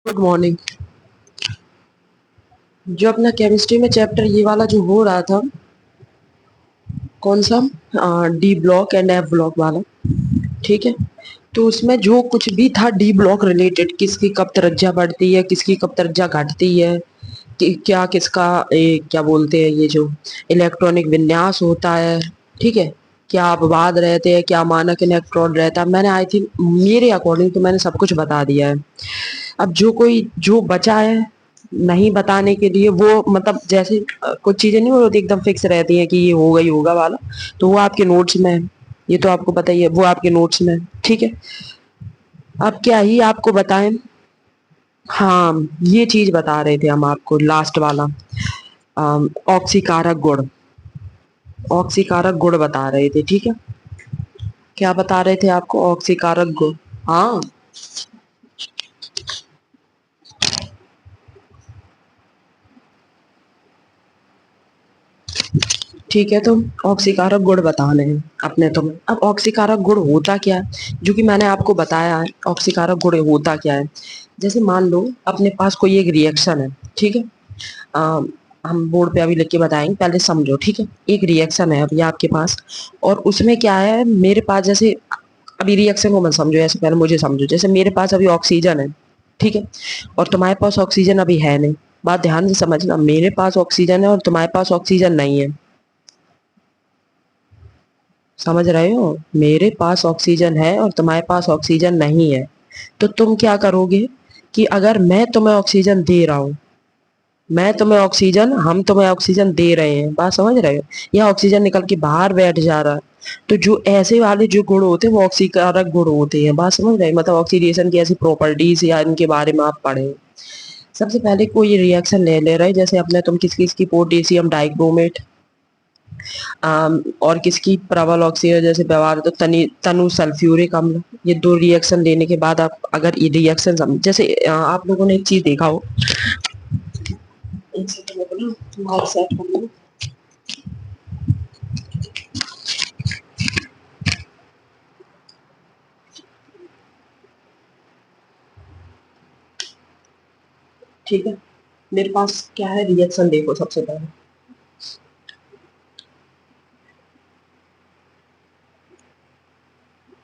Good morning. जो अपना chemistry में चैप्टर ये वाला जो हो रहा था, कौन सा, D block and F block वाला, ठीक है। तो उसमें जो कुछ भी था डी ब्लॉक रिलेटेड, किसकी कब त्रिज्या बढ़ती है, किसकी कब त्रिज्या घटती है, क्या किसका क्या बोलते हैं, ये जो इलेक्ट्रॉनिक विन्यास होता है, ठीक है, क्या अपवाद रहते हैं, क्या मानक इलेक्ट्रॉन रहता है, मैंने आई थिंक मेरे अकॉर्डिंग तो मैंने सब कुछ बता दिया है। अब जो कोई जो बचा है नहीं बताने के लिए, वो मतलब जैसे कुछ चीजें नहीं होती एकदम फिक्स रहती हैं कि ये होगा ही होगा वाला, तो वो आपके नोट्स में है। ये तो आपको पता ही है, वो आपके नोट्स में है, ठीक है। अब क्या ही आपको बताएं। हाँ, ये चीज बता रहे थे हम आपको, लास्ट वाला ऑक्सीकारक गुण, ऑक्सीकारक गुण बता रहे थे, ठीक है। क्या बता रहे थे आपको, ऑक्सीकारक गुण। हाँ, ठीक है। तो ऑक्सीकारक गुण बताने हैं अपने तुम्हें। अब ऑक्सीकारक गुण होता क्या है, जो कि मैंने आपको बताया है। ऑक्सीकारक गुण होता क्या है, जैसे मान लो अपने पास कोई एक रिएक्शन है, ठीक है। अ, हम बोर्ड पे अभी लिख के बताएंगे, पहले समझो, ठीक है। एक रिएक्शन है अभी आपके पास, और उसमें क्या है, मेरे पास जैसे, अभी रिएक्शन को मत समझो ऐसे, पहले मुझे समझो। जैसे मेरे पास अभी ऑक्सीजन है, ठीक है, और तुम्हारे पास ऑक्सीजन अभी है नहीं। बात ध्यान से समझना, मेरे पास ऑक्सीजन है और तुम्हारे पास ऑक्सीजन नहीं है। समझ रहे हो, मेरे पास ऑक्सीजन है और तुम्हारे पास ऑक्सीजन नहीं है। तो तुम क्या करोगे कि अगर मैं तुम्हें ऑक्सीजन दे रहा हूँ, मैं तुम्हें ऑक्सीजन, हम तुम्हें ऑक्सीजन दे रहे हैं, बात समझ रहे हो, या ऑक्सीजन निकल के बाहर बैठ जा रहा है, तो जो ऐसे वाले जो गुण होते हैं वो ऑक्सीकारक गुण होते हैं। बात समझ रहे हैं, मतलब ऑक्सीडेशन की ऐसी प्रॉपर्टीज या इनके बारे में आप पढ़े। सबसे पहले कोई रिएक्शन ले ले रहे हैं, जैसे अपने तुम किस किस की, पोटेशियम डाइक्रोमेट, और किसकी प्रबल ऑक्सीजन जैसे व्यवहार, तो तनु सल्फ्यूरिक अम्ल। ये दो रिएक्शन लेने के बाद आप अगर ये रिएक्शन जैसे आप लोगों ने एक चीज देखा हो, एक सेकंड में बोलो, तुम्हारा सेट कर लो। ठीक है, मेरे पास क्या है, रिएक्शन देखो सबसे पहले।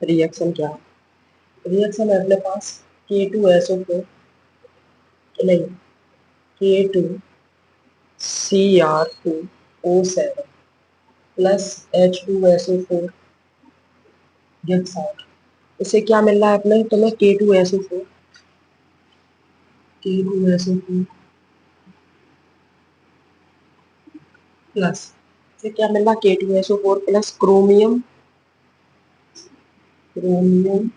रिएक्शन क्या है, रिएक्शन है अपने पास K2SO4, नहीं, K2Cr2O7 plus H2SO4 gives out. इससे क्या मिल रहा है अपने तुम्हें, K2SO4 प्लस, फिर क्या मिल रहा, K2SO4 plus chromium, chromium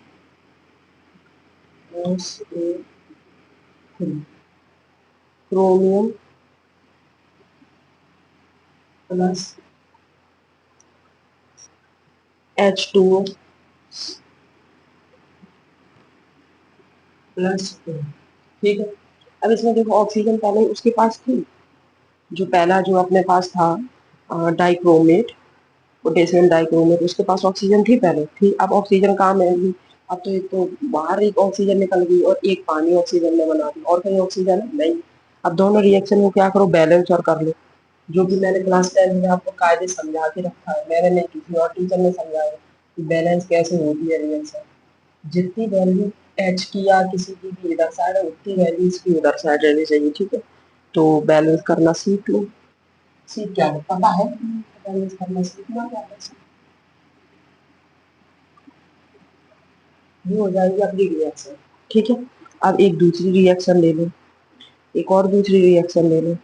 chromium plus H2O plus, ठीक है। अब इसमें देखो, ऑक्सीजन पहले उसके पास थी, जो पहला जो अपने पास था डाइक्रोमेट, पोटेशियम डाइक्रोमेट, उसके पास ऑक्सीजन थी पहले, थी। अब ऑक्सीजन कहाँ मिल, अब तो एक तो बाहर एक ऑक्सीजन निकल गई और एक पानी ऑक्सीजन ने बना दी, और कहीं ऑक्सीजन है नहीं। अब दोनों रिएक्शन को क्या करो, बैलेंस और कर लो। जो भी मैंने क्लास 10 में आपको कायदे समझा के रखा है, मैंने नहीं, किसी और टीचर ने समझाया कि बैलेंस कैसे होती है रिएक्शन। जितनी वैल्यू एच की या किसी की भी इधर साइड है, उतनी वैल्यू इसकी उधर साइड रहनी चाहिए, ठीक है। तो बैलेंस करना सीख लो। सीख क्या है, पता है बैलेंस करना सीखना क्या है, ये हो जाएगी अपनी रिएक्शन, ठीक है। अब एक दूसरी रिएक्शन ले लो, एक और दूसरी रिएक्शन ले लो।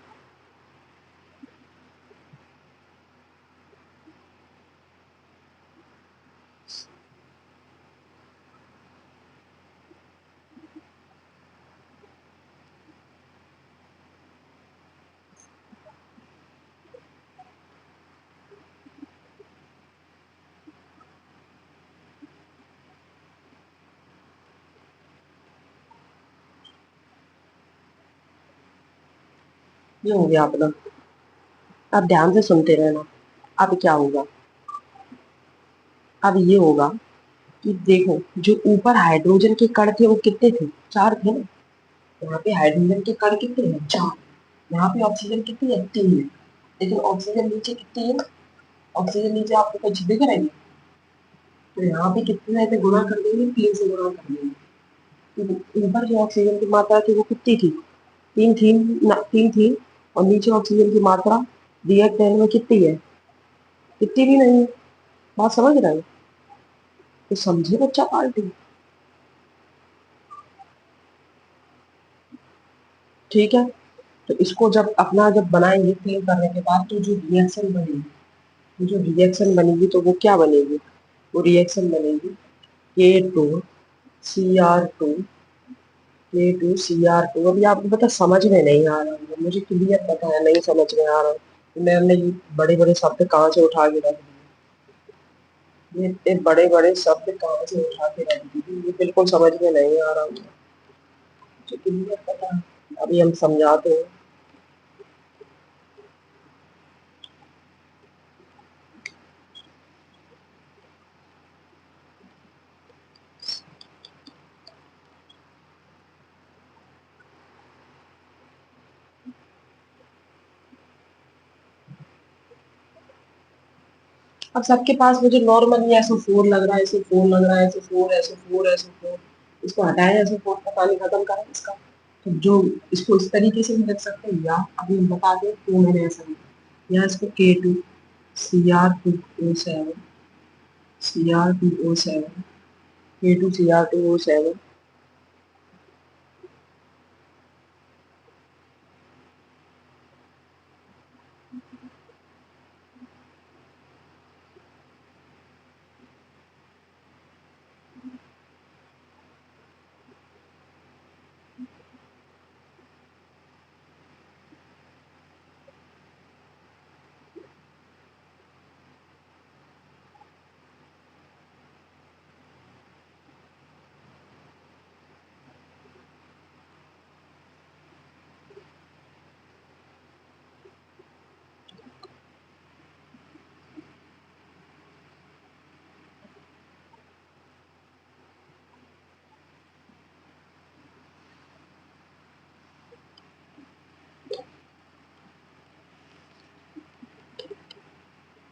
ये हो गया अपना। अब ध्यान से सुनते रहना। अब क्या होगा, अब ये होगा कि देखो, जो ऊपर हाइड्रोजन के कण थे वो कितने थे, चार थे ना, यहाँ पे हाइड्रोजन के कण कितने हैं? 4। यहाँ पे ऑक्सीजन कितनी है? 3 है। लेकिन ऑक्सीजन नीचे कितनी है? ऑक्सीजन नीचे आपको कुछ दिख रहा है? तो यहाँ पे कितने से गुणा कर देंगे? 3 से गुणा कर देंगे। तो ऊपर जो ऑक्सीजन की मात्रा थी वो कितनी थी? 3 थी ना, 3 थी। और नीचे ऑक्सीजन की मात्रा रिएक्टेंट में कितनी है? कितनी भी नहीं है। बात समझ रहे हो? तो समझे बच्चा पार्टी। ठीक है, तो इसको जब अपना जब बनाएंगे क्लीन करने के बाद, तो जो रिएक्शन बनेगी, तो वो क्या बनेगी? वो रिएक्शन बनेगी K2 Cr2 K2 Cr2। अभी आपको पता समझ में नहीं आ रहा है, मुझे क्लियर पता है नहीं समझ में आ रहा है, तो मैंने ये बड़े बड़े शब्द कहाँ से उठा के रख दिए? ये बड़े बड़े शब्द कहाँ से उठा के रख दिए? ये बिल्कुल समझ में नहीं आ रहा मुझे क्लियर पता है। अभी हम समझाते हैं। अब सबके पास मुझे नॉर्मली SO4 लग रहा है, SO4 लग रहा है, SO4 इसको हटाएं, SO4 का पानी खत्म करें इसका। तो जो इसको इस तरीके से भी लिख सकते हैं, या अभी हम बता दें क्यों मैंने ऐसा लिखा, या इसको K2 Cr2O7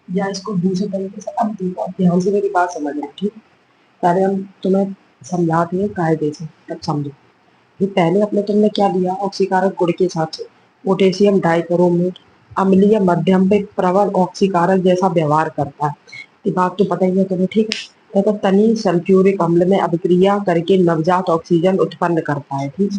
या इसको दूसरे तरीके से। अब देखो, अब ध्यान से मेरी बात समझ रहे, ठीक है? पहले हम तुम्हें समझाते हैं कायदे से, तब समझो। ये पहले अपने तुमने क्या दिया? ऑक्सीकारक गुण के साथ से पोटेशियम डाइक्रोमेट अम्लीय मध्यम पे प्रबल ऑक्सीकारक जैसा व्यवहार करता है। ये बात तो पता ही है तुम्हें, ठीक है? तो तनी सल्फ्यूरिक अम्ल में अभिक्रिया करके नवजात ऑक्सीजन उत्पन्न करता है, ठीक है?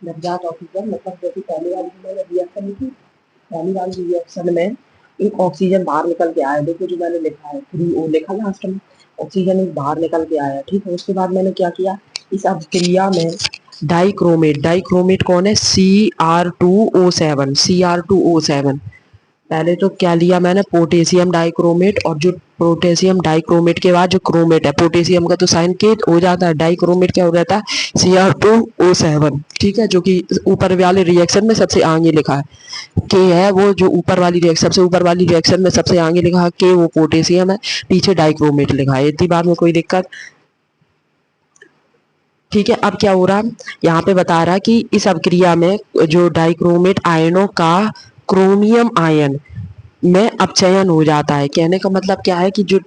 नवजात ऑक्सीजन मतलब जैसे पहले वाली जो मैंने रिएक्शन लिखी, पहली वाली रिएक्शन में एक ऑक्सीजन बाहर निकल के आया। देखो जो मैंने लिखा है 3O लिखा लास्ट में, ऑक्सीजन एक बाहर निकल के आया, ठीक है? उसके बाद मैंने क्या किया? इस अभिक्रिया में डाइक्रोमेट कौन है? Cr2O7। पहले तो क्या लिया मैंने? Potassium dichromate. और जो पोटेशियम डाइक्रोमेट के बाद जो क्रोमेट है, पोटेशियम का तो साइन के हो जाता है, डाइक्रोमेट क्या हो जाता है? Cr2O7, ठीक है? जो कि ऊपर वाले रिएक्शन में सबसे आगे लिखा है के है, वो जो ऊपर वाली रिएक्शन, सबसे ऊपर वाली रिएक्शन में सबसे आगे लिखा है के, वो पोटेशियम है, पीछे डाइक्रोमेट लिखा है। इतनी बात में कोई दिक्कत? ठीक है। अब क्या हो रहा है यहाँ पे? बता रहा है कि इस अभिक्रिया में जो डाइक्रोमेट आयनों का क्रोमियम आयन में अपचयन हो जाता है। कहने का मतलब क्या है कि जो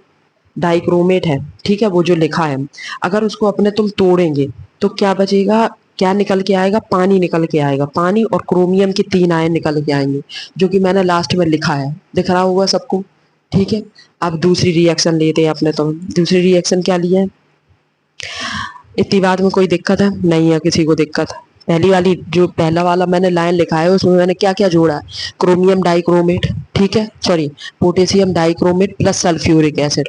डाइक्रोमेट है, ठीक है, वो जो लिखा है, अगर उसको अपने तुम तोड़ेंगे तो क्या बचेगा? क्या निकल के आएगा? पानी निकल के आएगा। पानी और क्रोमियम के 3 आयन निकल के आएंगे, जो कि मैंने लास्ट में लिखा है, दिख रहा होगा सबको, ठीक है? अब दूसरी रिएक्शन लेते हैं अपने। तो दूसरी रिएक्शन क्या लिया है? इतनी बात में कोई दिक्कत है? नहीं है किसी को दिक्कत? पहली वाली जो पहला वाला मैंने लाइन लिखा है उसमें मैंने क्या क्या जोड़ा है? क्रोमियम डाइक्रोमेट, ठीक है, sorry, potassium dichromate plus sulphuric acid.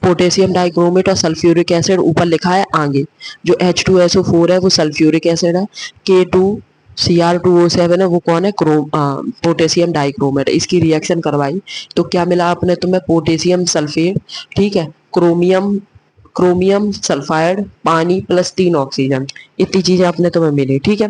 Potassium dichromate और सल्फ्यूरिक एसिड ऊपर लिखा है आगे। जो H2SO4 है वो सल्फ्यूरिक एसिड है। K2Cr2O7 है, वो कौन है? Potassium dichromate. इसकी रिएक्शन करवाई तो क्या मिला अपने तुम्हें? पोटेशियम सल्फेट, ठीक है, क्रोमियम सल्फाइड, पानी प्लस 3 ऑक्सीजन। इतनी चीजें अपने तुम्हें मिली, ठीक है?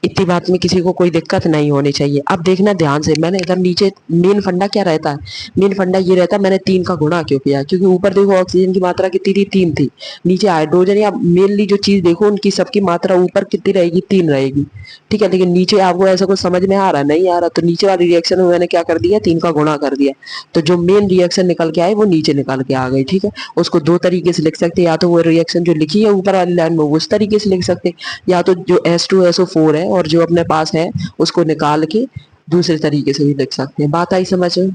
इतनी बात में किसी को कोई दिक्कत नहीं होनी चाहिए। अब देखना ध्यान से, मैंने इधर नीचे मेन फंडा क्या रहता है, मेन फंडा ये रहता है मैंने 3 का गुणा क्यों किया, क्योंकि ऊपर देखो ऑक्सीजन की मात्रा कितनी थी, 3 थी। नीचे हाइड्रोजन या मेनली जो चीज देखो उनकी सबकी मात्रा ऊपर कितनी रहेगी, 3 रहेगी। ठीक है, लेकिन नीचे आपको ऐसा कुछ समझ में आ रहा नहीं आ रहा, तो नीचे वाली रिएक्शन में मैंने क्या कर दिया, 3 का गुणा कर दिया। तो जो मेन रिएक्शन निकल के आए वो नीचे निकल के आ गई। ठीक है, उसको 2 तरीके से लिख सकते हैं, या तो वो रिएक्शन जो लिखी है ऊपर वाली लाइन में उस तरीके से लिख सकते हैं, या तो जो H2SO4 है और जो अपने पास है उसको निकाल के दूसरे तरीके से भी लिख सकते हैं। बात आई समझ में?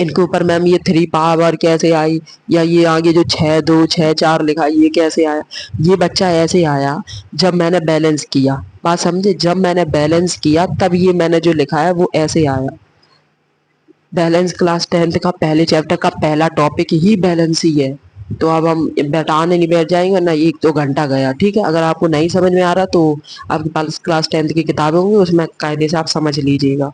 इनके ऊपर मैम ये 3 पावर कैसे आई, या ये आगे जो 6 2 6 4 लिखा है ये कैसे आया, ये बच्चा ऐसे आया जब मैंने बैलेंस किया। बात समझे, जब मैंने बैलेंस किया तब ये मैंने जो लिखा है वो ऐसे आया। बैलेंस क्लास 10th का पहले चैप्टर का पहला टॉपिक ही बैलेंस ही है। तो अब हम बैठाने नहीं बैठ जाएंगे ना, 1 2 घंटा गया। ठीक है, अगर आपको नहीं समझ में आ रहा तो आपके पास क्लास 10th की किताबें होंगी, उसमें कायदे से आप समझ लीजिएगा।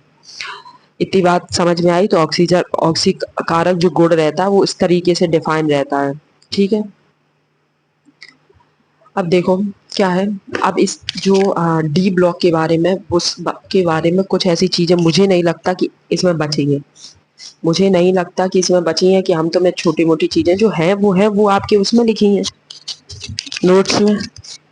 इतनी बात समझ में आई? तो ऑक्सीजन ऑक्सीकारक जो गुण रहता है वो इस तरीके से डिफाइन रहता है। ठीक है, अब देखो क्या है। अब इस जो डी ब्लॉक के बारे में, के बारे में कुछ ऐसी चीजें मुझे नहीं लगता कि इसमें बचेंगे। मुझे नहीं लगता कि इसमें बची हैं, कि हम तो मैं छोटी मोटी चीजें जो है वो आपके उसमें लिखी हैं नोट्स में,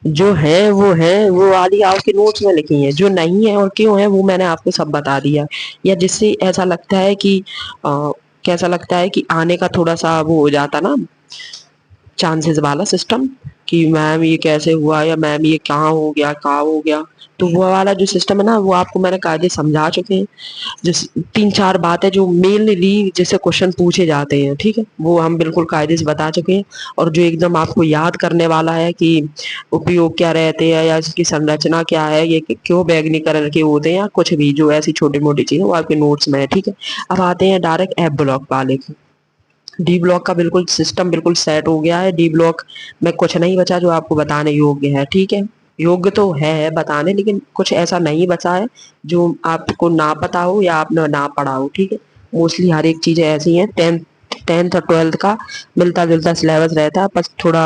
जो है वो वाली आपके नोट्स में लिखी हैं, जो नहीं है और क्यों है वो मैंने आपको सब बता दिया। या जिससे ऐसा लगता है कि कैसा लगता है कि आने का थोड़ा सा वो हो जाता ना, चांसेस वाला सिस्टम, कि मैम ये कैसे हुआ, या मैम ये कहाँ हो गया। तो वो वाला जो सिस्टम है ना वो आपको मैंने कायदे समझा चुके हैं। जिस 3 4 बातें जो मेनली जैसे क्वेश्चन पूछे जाते हैं, ठीक है, वो हम बिल्कुल कायदे से बता चुके हैं। और जो एकदम आपको याद करने वाला है कि उपयोग क्या रहते हैं या इसकी संरचना क्या है, ये क्यों बैंगनी कलर के होते हैं, या कुछ भी जो ऐसी छोटी मोटी चीजें वो आपके नोट्स में है। ठीक है, अब आते हैं डायरेक्ट एफ ब्लॉक वाले की। डी ब्लॉक का बिल्कुल सिस्टम बिल्कुल सेट हो गया है। डी ब्लॉक में कुछ नहीं बचा जो आपको बताने योग्य है। ठीक है, योग्य तो है बताने, लेकिन कुछ ऐसा नहीं बचा है जो आपको ना पता हो या आपने ना पढ़ा हो। ठीक है, मोस्टली हर एक चीजें ऐसी हैं। 10th और 12th का मिलता जुलता सिलेबस रहता है, बस थोड़ा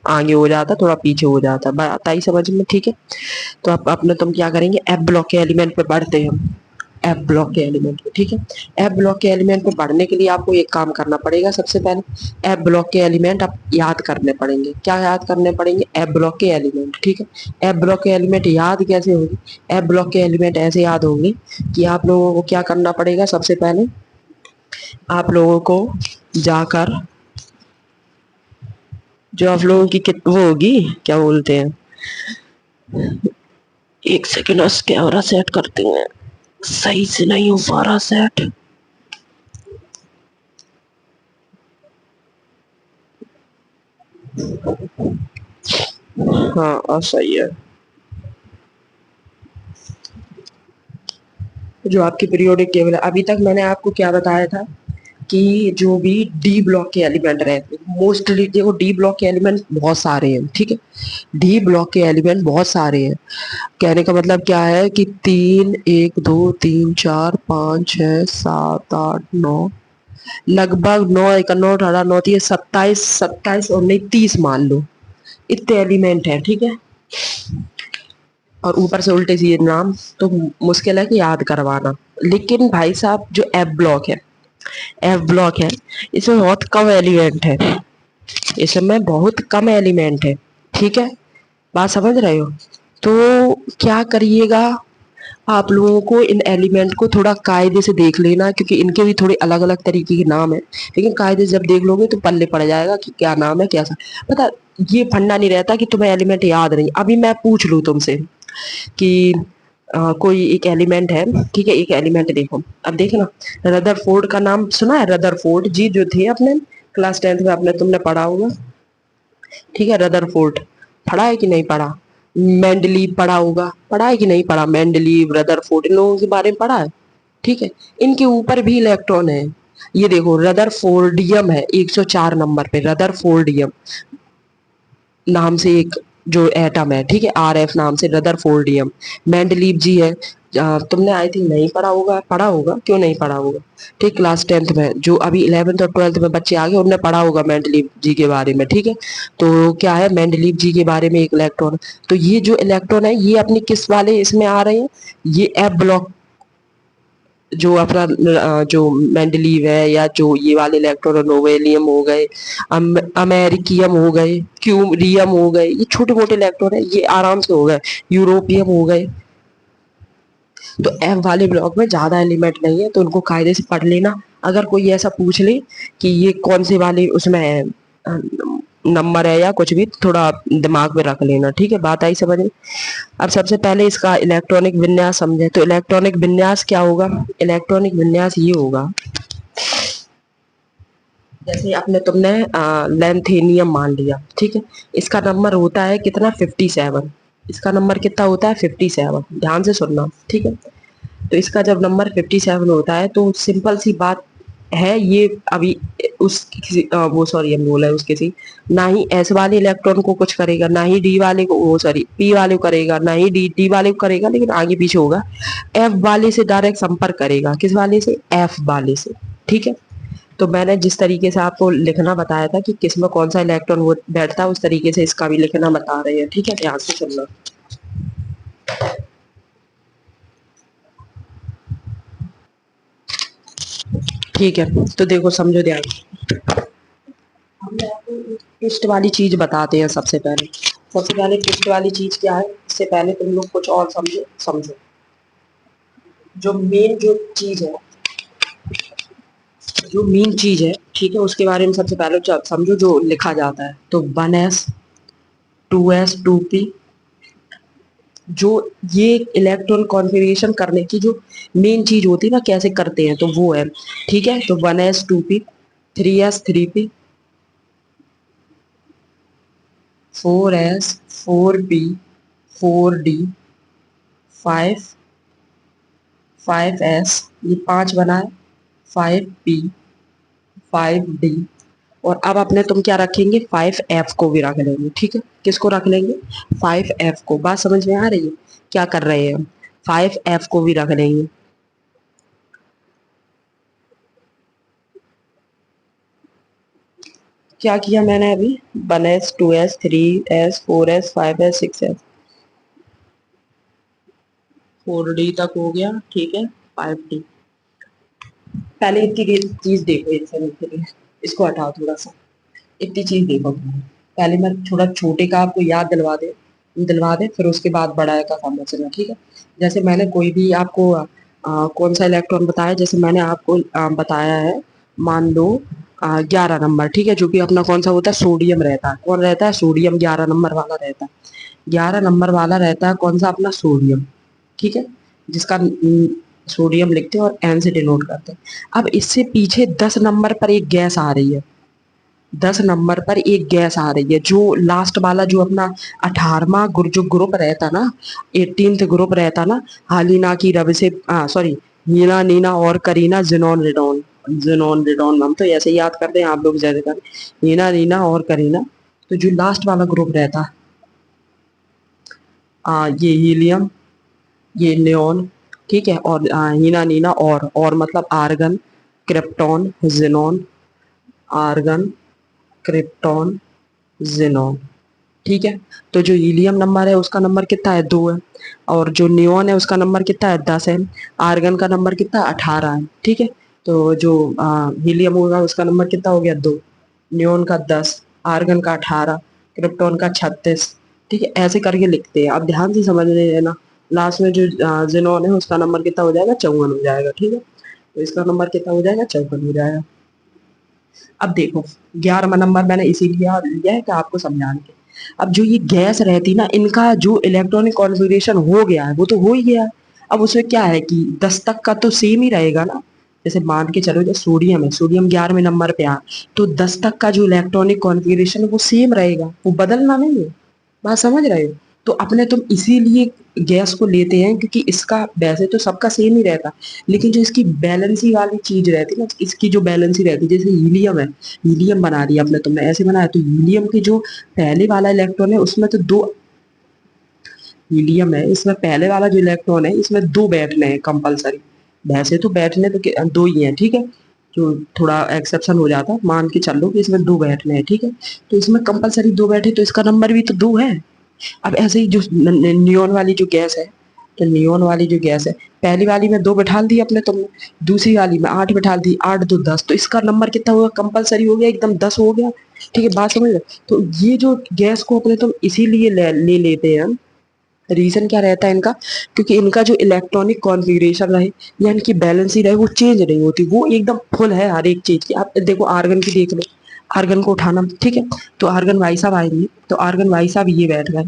आगे हो जाता, थोड़ा पीछे हो जाता। बात आई समझ में? ठीक है, तो आप अपने तुम क्या करेंगे, एफ ब्लॉक के एलिमेंट पे पढ़ते हैं हम। एफ ब्लॉक के एलिमेंट को, ठीक है, एफ ब्लॉक के एलिमेंट को पढ़ने के लिए आपको एक काम करना पड़ेगा। सबसे पहले एफ ब्लॉक के एलिमेंट आप याद करने पड़ेंगे। क्या याद करने पड़ेंगे? एफ ब्लॉक के एलिमेंट। ठीक है, एफ ब्लॉक के एलिमेंट याद कैसे होंगे? एफ ब्लॉक के एलिमेंट ऐसे याद होंगे कि आप लोगों को क्या करना पड़ेगा। सबसे पहले आप लोगों को जाकर, जो आप लोगों की वो होगी, क्या बोलते हैं, एक सेकेंड उस कैमरा सेट करते हैं, सही से नहीं हो पा रहा सेट। हाँ अब सही है। जो आपकी पीरियोडिक टेबल है, अभी तक मैंने आपको क्या बताया था कि जो भी डी ब्लॉक के एलिमेंट रहते हैं, मोस्टली देखो डी ब्लॉक के एलिमेंट बहुत सारे हैं। ठीक है, डी ब्लॉक के एलिमेंट बहुत सारे हैं। कहने का मतलब क्या है कि 3 1 2 3 4 5 6 7 8 9, लगभग 9 1 9 18 9 3 27 27 और नहीं 30 मान लो, इतने एलिमेंट है। ठीक है, और ऊपर से उल्टे सीधे नाम, तो मुश्किल है कि याद करवाना। लेकिन भाई साहब जो एफ ब्लॉक है, एफ ब्लॉक है, इसमें बहुत कम एलिमेंट है, इसमें बहुत कम एलिमेंट है। ठीक है, बात समझ रहे हो? तो क्या करिएगा, आप लोगों को इन एलिमेंट को थोड़ा कायदे से देख लेना, क्योंकि इनके भी थोड़े अलग अलग तरीके के नाम है। लेकिन कायदे से जब देख लोगे तो पल्ले पड़ जाएगा कि क्या नाम है, क्या सा पता। ये फंडा नहीं रहता कि तुम्हें एलिमेंट याद नहीं। अभी मैं पूछ लूँ तुमसे कि कोई एक एलिमेंट है, ठीक है, एक एलिमेंट देखो, अब देखना, रदरफोर्ड का नाम सुना है? रदरफोर्ड जी जो थे अपने क्लास 10th में, आपने तुमने पढ़ा होगा। ठीक है, रदरफोर्ड पढ़ा है कि नहीं पढ़ा? मेंडलीव पढ़ा होगा, पढ़ा है कि नहीं पढ़ा? मेंडलीव, रदरफोर्ड, इन लोगों के बारे में पढ़ा है। ठीक है, इनके ऊपर भी इलेक्ट्रॉन है। ये देखो रदरफोर्डियम है 104 नंबर पे, रदरफोर्डियम नाम से एक जो एटम है, ठीक है, आर एफ नाम से रदरफोर्डियम। मेंडलीव जी है तुमने आई थिंक नहीं पढ़ा होगा, क्यों नहीं पढ़ा होगा, ठीक, क्लास 10th में जो अभी 11th और 12th में बच्चे आ गए उन्होंने पढ़ा होगा मेंडलीव जी के बारे में, ठीक है। तो क्या है मेंडलीव जी के बारे में, एक इलेक्ट्रॉन, तो ये जो इलेक्ट्रॉन है ये अपनी किस वाले इसमें आ रहे हैं, ये एफ ब्लॉक जो अपना जो मेंडलीव है, या जो ये वाले इलेक्ट्रॉन नोवेलियम हो गए, अमेरिकियम हो गए, क्यूरियम हो गए, ये छोटे मोटे इलेक्ट्रॉन है, ये आराम से हो गए, यूरोपियम हो गए। तो एफ वाले ब्लॉक में ज्यादा एलिमेंट नहीं है, तो उनको कायदे से पढ़ लेना। अगर कोई ऐसा पूछ ले कि ये कौन से वाले उसमें है, नंबर है या कुछ भी, थोड़ा दिमाग में रख लेना, ठीक है, बात आई समझ में। अब सबसे पहले इसका इलेक्ट्रॉनिक विन्यास समझे। तो इलेक्ट्रॉनिक विन्यास क्या होगा, इलेक्ट्रॉनिक विन्यास ये होगा, जैसे आपने तुमने लेंथेनियम मान लिया, ठीक है, इसका नंबर होता है कितना, 57, इसका नंबर कितना होता है, 57, ध्यान से सुनना, ठीक है। तो इसका जब नंबर 57 होता है तो सिंपल सी बात है, ये अभी उस किसी वो सॉरी हम बोला है उस किसी, ना ही एस वाले इलेक्ट्रॉन को कुछ करेगा, ना ही डी वाले को, वो सॉरी पी वाले को करेगा, ना ही डी वाले को करेगा, लेकिन आगे पीछे होगा, एफ वाले से डायरेक्ट संपर्क करेगा, किस वाले से, एफ वाले से, ठीक है। तो मैंने जिस तरीके से आपको लिखना बताया था कि किसमें कौन सा इलेक्ट्रॉन वो बैठता है, उस तरीके से इसका भी लिखना बता रहे हैं, ठीक है, ध्यान से सुनना। ठीक है, तो देखो समझो ध्यान से। हम आपको टेस्ट वाली चीज बताते हैं सबसे पहले टेस्ट वाली चीज क्या है, इससे पहले तुम लोग कुछ और समझो। जो मेन चीज है, ठीक है, उसके बारे में सबसे पहले समझो जो लिखा जाता है। तो 1s 2s 2p, जो ये इलेक्ट्रॉन कॉन्फ़िगरेशन करने की जो मेन चीज होती है ना, कैसे करते हैं, तो वो है, ठीक है। तो 1s 2p, 3s 3p, 4s 4p 4d, 5 5s, ये 5 बना है, 5p 5d, और अब अपने तुम क्या रखेंगे, 5f को भी रख लेंगे, ठीक है। किसको रख लेंगे, 5f को, बात समझ में आ रही है क्या कर रहे हैं हम, 5f को भी रख लेंगे। क्या किया मैंने अभी, 1s 2s 3s 4s 5s 6s, 4d तक हो गया, ठीक है, 5d। पहले इतनी चीज देखो एक सेकंड के लिए, इसको हटाओ थोड़ा सा, इतनी चीज देखो पहले मैं थोड़ा छोटे का आपको याद दिलवा दे, फिर उसके बाद बड़ा का समझना, ठीक है। जैसे मैंने कोई भी आपको कौन सा इलेक्ट्रॉन बताया, जैसे मैंने आपको बताया है, मान लो 11 नंबर, ठीक है, जो कि अपना कौन सा होता है, सोडियम रहता है, कौन रहता है, सोडियम 11 नंबर वाला रहता है, 11 नंबर वाला रहता है कौन सा, अपना सोडियम, ठीक है, जिसका सोडियम लिखते हैं और एन से डिनोट करते हैं। अब इससे पीछे 10 नंबर पर एक गैस आ रही है, 10 नंबर पर एक गैस आ रही है, जो लास्ट वाला जो अपना 18वां जो ग्रुप रहता ना, 18th ग्रुप रहता ना, हालिना की रवि से सॉरी, हीना नीना और करीना जिनोन रिडोन, हम तो ऐसे ही याद करते हैं, आप लोग जैसे कर, हीना नीना और करीना, तो जो लास्ट वाला ग्रुप रहता, ये हीलियम, ये नियोन, ठीक है, और हीना नीना और मतलब argon, krypton, xenon, argon, krypton, xenon, ठीक है। तो जो हीलियम नंबर है उसका नंबर कितना है, 2 है, और जो नियोन है उसका नंबर कितना है, 10 है, आर्गन का नंबर कितना है, 18 है, ठीक है। तो जो हीलियम होगा उसका नंबर कितना हो गया, 2, नियोन का 10, आर्गन का 18, क्रिप्टॉन का 36, ठीक है, ऐसे करके लिखते हैं। अब ध्यान से समझ लेना, लास्ट में जो जिनोन है उसका नंबर कितना हो जाएगा, 54 हो जाएगा, ठीक है। तो इसका नंबर कितना हो जाएगा, 54 हो जाएगा। अब देखो 11वां नंबर मैंने इसीलिए लिया है कि आपको समझाने के। अब जो ये गैस रहती ना, इनका जो इलेक्ट्रॉनिक कॉन्फ़िगरेशन हो गया है वो तो हो ही गया है। अब उसमें क्या है कि 10 तक का तो सेम ही रहेगा ना, जैसे मान के चलो जो सोडियम है, सोडियम 11वें नंबर पे आ, तो 10 तक का जो इलेक्ट्रॉनिक कॉन्फ़िगरेशन है वो सेम रहेगा, वो बदलना नहीं है, बात समझ रहे हो। तो अपने तुम इसीलिए गैस को लेते हैं क्योंकि इसका वैसे तो सबका सेम ही रहता, लेकिन जो इसकी बैलेंसी वाली चीज रहती है ना, इसकी जो बैलेंसी रहती है, जैसे हीलियम है, हीलियम बना दिया अपने तुमने ऐसे बनाया, तो हीलियम की जो पहले वाला इलेक्ट्रॉन है उसमें तो दो हीलियम है, इसमें पहले वाला जो इलेक्ट्रॉन है इसमें दो बैठने हैं कंपलसरी। वैसे तो बैठने तो दो ही हैं, ठीक है, जो थोड़ा एक्सेप्शन हो जाता, मान के चल लो कि इसमें दो बैठने हैं, ठीक है। तो इसमें कंपलसरी दो बैठे तो इसका नंबर भी तो दो है। अब ऐसे ही जो नियोन वाली जो गैस है, तो नियोन वाली जो गैस है, पहली वाली में दो बैठा दी अपने तुमने, दूसरी वाली में आठ बैठा दी, आठ दो 10, तो इसका नंबर कितना हुआ, कंपलसरी हो गया एकदम 10 हो गया। ठीक है, बात समझ रहे? तो ये जो गैस को अपने तुम इसीलिए ले लेते हैं, रीजन क्या रहता है इनका, क्योंकि इनका जो इलेक्ट्रॉनिक कॉन्फ़िगरेशन रहे या इनकी बैलेंस ही रहे, वो चेंज नहीं होती, वो एकदम फुल है हर एक चीज की। आप देखो आर्गन की देख लो, आर्गन को उठाना, ठीक है, तो आर्गन भाई साहब आएंगे, तो आर्गन भाई साहब ये बैठ गए,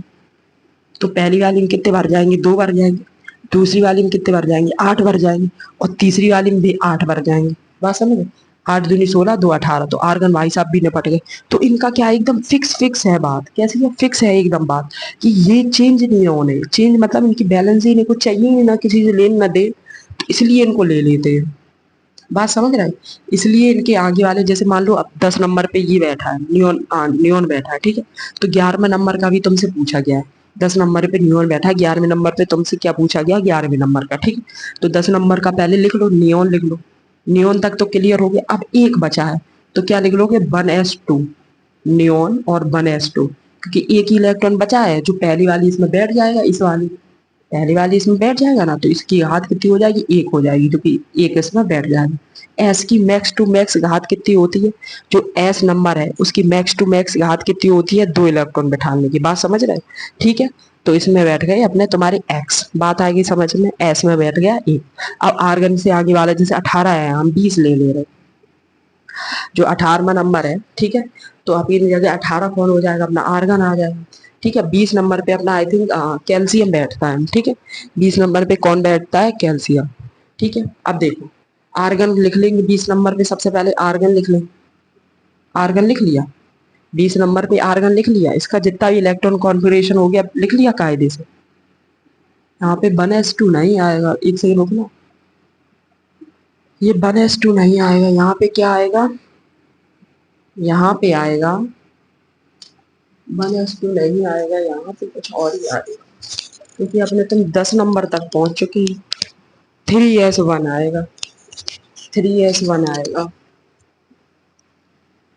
तो पहली वाली में कितने भर जाएंगे, दो भर जाएंगे, दूसरी वाली में कितने भर जाएंगे, आठ भर जाएंगे, और तीसरी वाली में भी आठ भर जाएंगे। बात समझ, आठ दूनी 16, दो 18, तो आर्गन भाई साहब भी निपट गए। तो इनका क्या है, एकदम फिक्स है बात, कैसी है, फिक्स है एकदम बात, कि ये चेंज नहीं होने, चेंज मतलब इनकी बैलेंस ही नहीं, कुछ चाहिए ही ना, किसी से लेन ना दे, तो इसलिए इनको ले लेते हैं। बात समझ रहे हैं? इसलिए इनके आगे वाले, जैसे मान लो अब 10 नंबर पे ये बैठा है, नियोन, नियोन बैठा है, ठीक है, तो 11वें नंबर का भी तुमसे पूछा गया है। 10 नंबर पे नियोन बैठा है, 11वें नंबर पे तुमसे क्या पूछा गया, 11वें नंबर का, ठीक है। तो 10 नंबर का पहले लिख लो, नियोन लिख लो, नियोन तक तो क्लियर हो गया। अब एक बचा है, तो क्या लिख लोगे, 1s2 नियोन और 1s2, क्योंकि एक ही इलेक्ट्रॉन बचा है, जो पहली वाली इसमें बैठ जाएगा, इस वाली पहली वाली इसमें बैठ जाएगा ना, तो इसकी घात कितनी हो जाएगी, एक हो जाएगी, क्योंकि एक इसमें बैठ जाएगा। एस की मैक्स टू मैक्स घात कितनी होती है, जो एस नंबर है उसकी मैक्स टू मैक्स घात कितनी होती है, दो इलेक्ट्रॉन बैठाने की। बात समझ रहे हैं? ठीक है, तो इसमें बैठ गए अपने तुम्हारे एक्स, बात आएगी समझ में, एस में बैठ गया एक। अब आर्गन से आगे वाला, जैसे 18 है, हम 20 ले रहे, जो 18वां नंबर है, ठीक है, तो आप ये जगह 18 कौन हो जाएगा, अपना आर्गन आ जाएगा। ठीक है, 20 नंबर पे अपना आई थिंक कैल्शियम बैठता है, ठीक है, 20 नंबर पे कौन बैठता है, कैल्शियम। ठीक है, अब देखो आर्गन लिख लेंगे 20 नंबर पे, सबसे पहले आर्गन लिख लेंगे, आर्गन लिख लिया, 20 नंबर पे आर्गन लिख लिया, इसका जितना भी इलेक्ट्रॉन कॉन्फ़िगरेशन हो गया लिख लिया कायदे से। यहाँ पे 1s2 नहीं आएगा, एक सेकंड रुकना, ये 1s2 नहीं आएगा, यहाँ पे क्या आएगा, यहाँ पे आएगा 1s2 नहीं आएगा, यहाँ पे कुछ और ही आएगा, क्योंकि अपने तुम 10 नंबर तक पहुंच चुकी, 3s1 आएगा, 3s1 आएगा,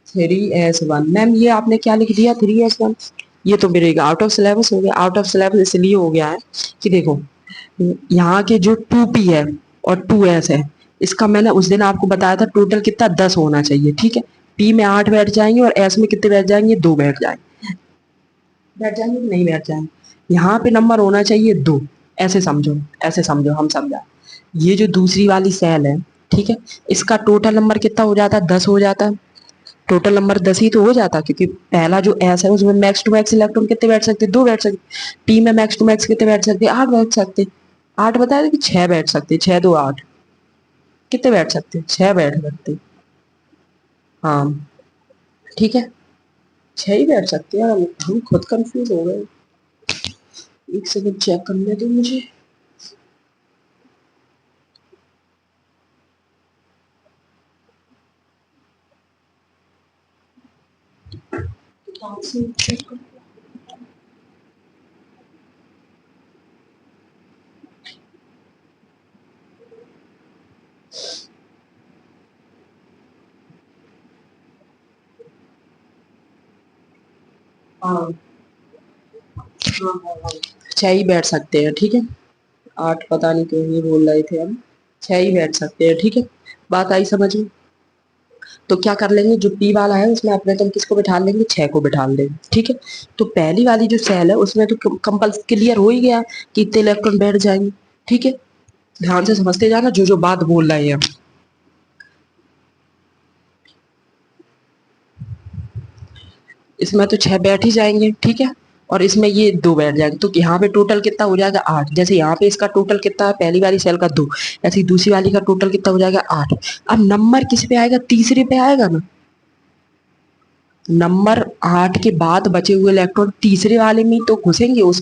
3s1। मैम ये आपने क्या लिख दिया, 3s1, ये तो मेरे आउट ऑफ सिलेबस हो गया। आउट ऑफ सिलेबस इसलिए हो गया है कि देखो यहाँ के जो 2p है और 2s है, इसका मैंने उस दिन आपको बताया था टोटल कितना 10 होना चाहिए, ठीक है। p में 8 बैठ जाएंगे और s में कितने बैठ जाएंगे, 2 बैठ जाएंगे, बैठ जाएंगे कि नहीं बैठ जाएंगे। यहाँ पे नंबर होना चाहिए 2, ऐसे समझो, ऐसे समझो, हम समझा। ये जो दूसरी वाली सेल है, ठीक है, इसका टोटल नंबर कितना हो जाता है, 10 हो जाता है, टोटल नंबर 10 ही तो हो जाता, क्योंकि पहला जो एस है उसमें मैक्स टू मैक्स इलेक्ट्रॉन कितने बैठ सकते, 2 बैठ सकते। पी में मैक्स टू मैक्स कितने बैठ सकते, 8 बैठ सकते। 8 बताया था कि 6 बैठ सकते, 6 2 8, कितने बैठ सकते, 6 बैठ सकते, हाँ ठीक है, 6 ही बैठ सकते हैं। हम खुद कंफ्यूज हो गए, एक सेकंड चेक करने दो मुझे। चेक कर, हाँ 6 ही बैठ सकते हैं, ठीक है। 8 पता नहीं क्यों नहीं बोल रहे थे हम, 6 ही बैठ सकते हैं, ठीक है। बात आई समझ में? तो क्या कर लेंगे, जो पी वाला है उसमें अपने तुम किसको बिठा लेंगे, 6 को बिठा लेंगे, ठीक है। तो पहली वाली जो सेल है उसमें तो कंपल्स क्लियर हो ही गया कि इतने इलेक्ट्रॉन बैठ जाएंगे, ठीक है। ध्यान से समझते जाना जो जो बात बोल रहे हैं। इसमें तो 6 बैठ ही जाएंगे, ठीक है, और इसमें ये 2 बैठ जाएंगे, तो यहाँ पे टोटल कितना हो जाएगा, 8। जैसे यहाँ पे इसका टोटल कितना है, पहली वाली सेल का 2, ऐसे ही दूसरी वाली का टोटल कितना हो जाएगा, 8। अब नंबर किस पे आएगा, तीसरे पे आएगा ना, नंबर 8 के बाद बचे हुए इलेक्ट्रॉन तीसरे वाले में तो घुसेंगे, उस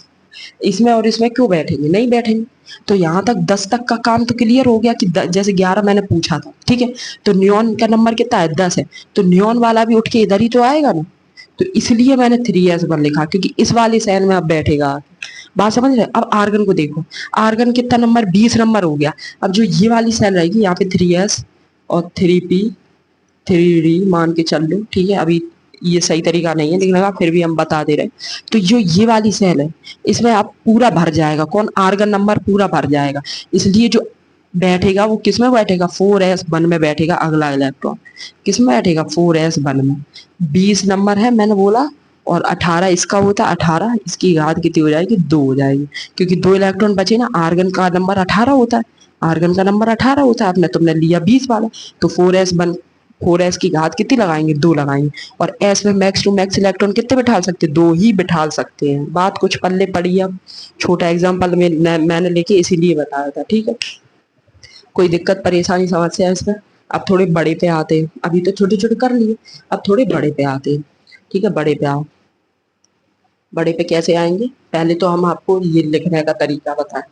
इसमें और इसमें क्यों बैठेंगे, नहीं बैठेंगे। तो यहाँ तक 10 तक का काम तो क्लियर हो गया कि जैसे 11 मैंने पूछा था, ठीक है, तो नियॉन का नंबर कितना है, 10 है, तो नियॉन वाला भी उठ के इधर ही तो आएगा ना। तो इसलिए मैंने 3s1 लिखा, क्योंकि इस वाले सेल में अब बैठेगा। बात समझ रहे? अब आर्गन को देखो, आर्गन कितना नंबर, 20 नंबर हो गया। अब जो ये वाली सेल रहेगी यहाँ पे 3s और 3p 3d मान के चल लो, ठीक है। अभी ये सही तरीका नहीं है लेकिन अगर फिर भी हम बता दे रहे हैं। तो जो ये वाली सेल है इसमें आप पूरा भर जाएगा, कौन, आर्गन नंबर पूरा भर जाएगा। इसलिए जो बैठेगा वो किस में बैठेगा, 4s1 में बैठेगा अगला इलेक्ट्रॉन। किस में बैठेगा, 4s1 में। 20 नंबर है मैंने बोला, और 18 इसका होता है, 18 इसकी घात कितनी हो जाएगी, 2 हो जाएगी, क्योंकि 2 इलेक्ट्रॉन बचे ना। आर्गन का नंबर 18 होता है, आर्गन का नंबर 18 होता है, अपने तुमने लिया 20 वाला, तो 4s की घात कितनी लगाएंगे, 2 लगाएंगे। और s में मैक्स टू मैक्स इलेक्ट्रॉन कितने बिठा सकते हैं, 2 ही बिठा सकते हैं। बात कुछ पल्ले पड़ी है, अब छोटा एग्जाम्पल में मैंने लेके इसीलिए बताया था, ठीक है। कोई दिक्कत परेशानी समस्या है इसमें? अब थोड़े बड़े पे आते हैं, अभी तो छोटे छोटे कर लिए, अब थोड़े बड़े पे आते हैं, ठीक है। बड़े पे आओ, बड़े पे कैसे आएंगे, पहले तो हम आपको ये लिखने का तरीका बताएं।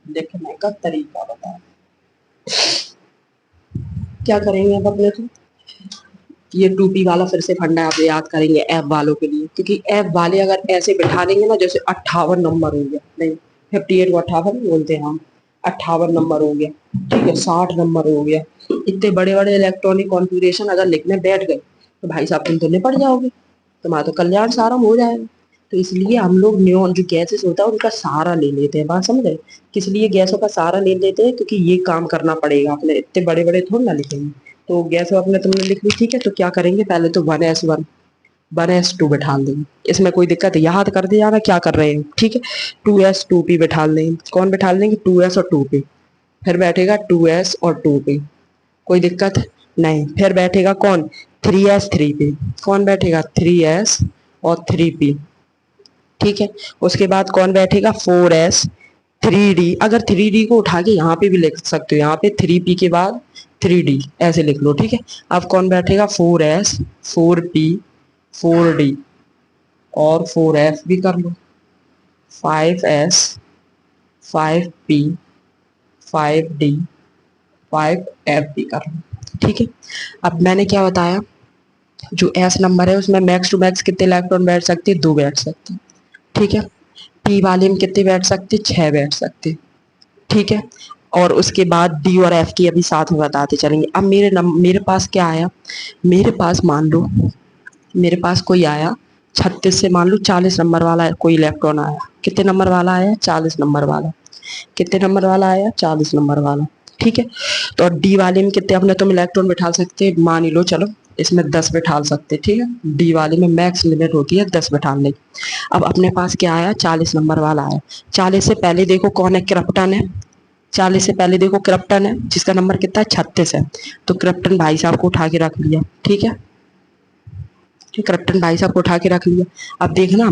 लिखने का तरीका बताएं, क्या करेंगे अब अपने तो, ये 2p वाला फिर से फंडा आप याद करेंगे एफ वालों के लिए, क्योंकि एफ वाले अगर ऐसे बिठा देंगे ना, जैसे 58 नंबर हो गया, नहीं 58 को 58 बोलते हैं हम, 58 नंबर हो गया, ठीक है, 60 नंबर हो गया। इतने बड़े बड़े इलेक्ट्रॉनिक कॉन्फ़िगरेशन अगर लिखने बैठ गए तो भाई साहब तुम तो निपट जाओगे, तुम्हारा तो कल्याण सारा हो जाएगा। तो इसलिए हम लोग न्यून जो गैसेस होता है उनका सहारा ले लेते हैं, बात समझ रहे? किस लिए गैसों का सहारा ले लेते हैं, क्योंकि ये काम करना पड़ेगा, अपने इतने बड़े बड़े थोड़ा ना लिखेंगे। तो गैस अपने तुमने लिख ली, ठीक है। तो क्या करेंगे, पहले तो 1s1 1s2 बिठा देंगे, इसमें कोई दिक्कत है, याद कर दे जाना क्या कर रहे हैं, ठीक है। 2s 2p बिठा देंगे, कौन बिठा देंगे, 2s और 2p। फिर बैठेगा 2s और 2p, कोई दिक्कत नहीं। फिर बैठेगा कौन, 3s 3p, कौन बैठेगा, 3s और 3p, ठीक है। उसके बाद कौन बैठेगा, 4s 3d। अगर 3d को उठा के यहाँ पे भी लिख सकते हो, यहाँ पे 3p के बाद 3d ऐसे लिख लो, ठीक है। अब कौन बैठेगा, 4s 4p 4d और 4f भी कर लो, 5s 5p 5d 5f भी कर लो, ठीक है। अब मैंने क्या बताया, जो s नंबर है उसमें मैक्स टू मैक्स कितने इलेक्ट्रॉन बैठ सकते हैं, 2 बैठ सकते हैं, ठीक है। p वाले में कितने बैठ सकते, 6 बैठ सकते, ठीक है। और उसके बाद डी और एफ की अभी साथ में बताते चलेंगे। अब मेरे पास क्या आया, मेरे पास मान लो, मेरे पास कोई आया 36 से मान लो 40 नंबर वाला कोई इलेक्ट्रॉन आया, कितने नंबर वाला आया, 40 नंबर वाला, कितने नंबर वाला आया, 40 नंबर वाला, ठीक है। तो डी वाले में कितने अपने तुम इलेक्ट्रॉन बिठा सकते हैं, मान ही लो चलो इसमें 10 बिठा सकते, ठीक है। डी वाले में मैक्स लिमिट होती है 10 बिठाने की। अब अपने पास क्या आया, 40 नंबर वाला आया। 40 से पहले देखो कौन है, क्रिप्टन है। 40 से पहले देखो क्रिप्टन है, जिसका नंबर कितना है, 36 है। तो क्रिप्टन भाई साहब को उठा के रख लिया, ठीक है। क्रिप्टन भाई साहब को उठा के रख लिया। अब देखना